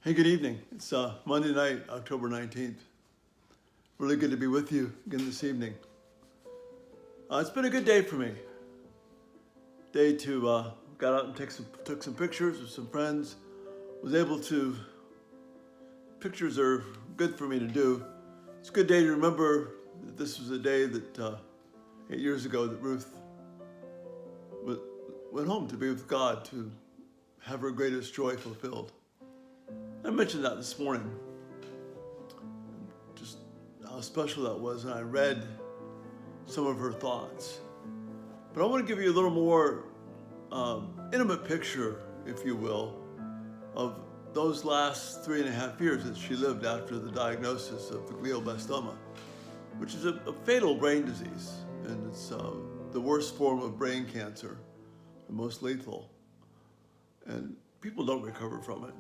Hey, good evening. It's Monday night, October 19th. Really good to be with you again this evening. It's been a good day for me. Day to got out and took some pictures with some friends. Was able to. Pictures are good for me to do. It's a good day to remember that this was a day that 8 years ago that Ruth went home to be with God to have her greatest joy fulfilled. I mentioned that this morning, just how special that was, and I read some of her thoughts. But I want to give you a little more intimate picture, if you will, of those last 3.5 years that she lived after the diagnosis of the glioblastoma, which is a fatal brain disease, and it's the worst form of brain cancer, the most lethal. And people don't recover from it.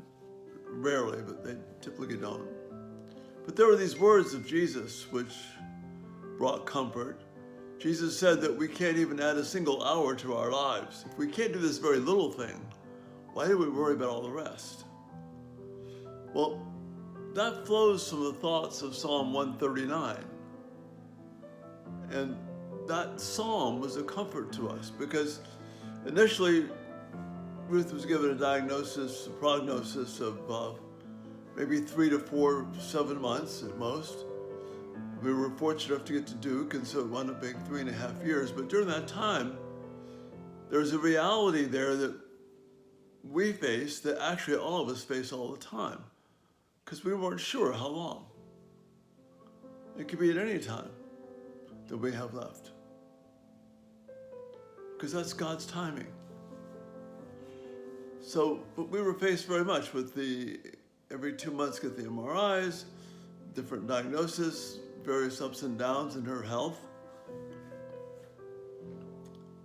Rarely, but they typically don't. But there were these words of Jesus which brought comfort. Jesus said that we can't even add a single hour to our lives. If we can't do this very little thing, why do we worry about all the rest? Well, that flows from the thoughts of Psalm 139. And that psalm was a comfort to us because initially Ruth was given a prognosis of maybe 3 to 7 months at most. We were fortunate enough to get to Duke, and so it wound up being 3.5 years. But during that time, there's a reality there that we face, that actually all of us face all the time, because we weren't sure how long. It could be at any time that we have left, because that's God's timing. So, but we were faced very much with every 2 months get the MRIs, different diagnoses, various ups and downs in her health.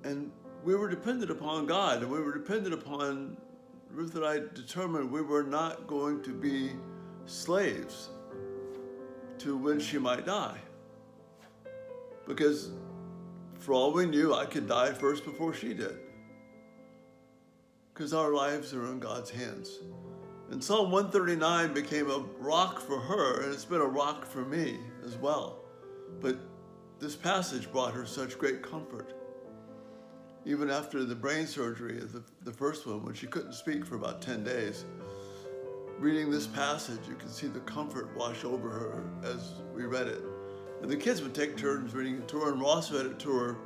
And we were dependent upon God, and we were dependent upon, Ruth and I determined we were not going to be slaves to when she might die. Because for all we knew, I could die first before she did. Because our lives are in God's hands. And Psalm 139 became a rock for her, and it's been a rock for me as well. But this passage brought her such great comfort. Even after the brain surgery, the first one, when she couldn't speak for about 10 days, reading this passage, you can see the comfort wash over her as we read it. And the kids would take turns reading it to her, and Ross read it to her,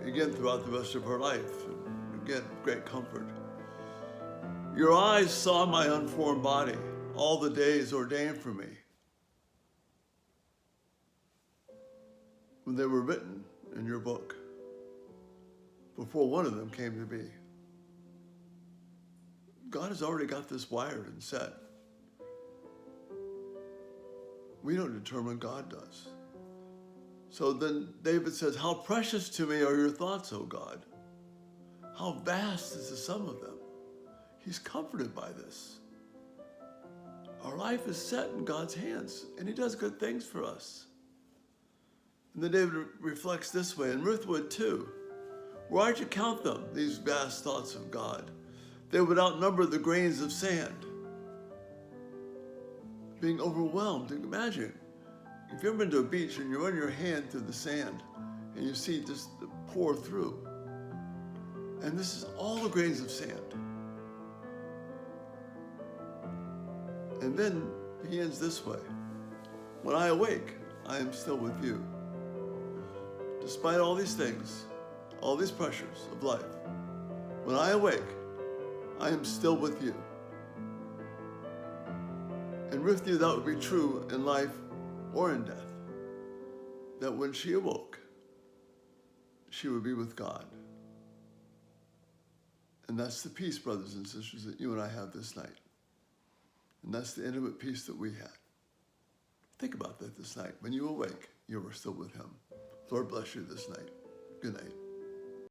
again throughout the rest of her life. Again, great comfort. Your eyes saw my unformed body, all the days ordained for me, when they were written in your book, before one of them came to be. God has already got this wired and set. We don't determine, God does. So then David says, how precious to me are your thoughts, O God. How vast is the sum of them. He's comforted by this. Our life is set in God's hands, and he does good things for us. And then David reflects this way, and Ruth would too. Why'd you count them, these vast thoughts of God? They would outnumber the grains of sand. Being overwhelmed. Imagine, if you've ever been to a beach and you run your hand through the sand and you see just pour through. And this is all the grains of sand. And then he ends this way. When I awake, I am still with you. Despite all these things, all these pressures of life, when I awake, I am still with you. And Ruth knew that would be true in life or in death. That when she awoke, she would be with God. And that's the peace, brothers and sisters, that you and I have this night. And that's the intimate peace that we had. Think about that this night. When you awake, you are still with him. Lord bless you this night. Good night.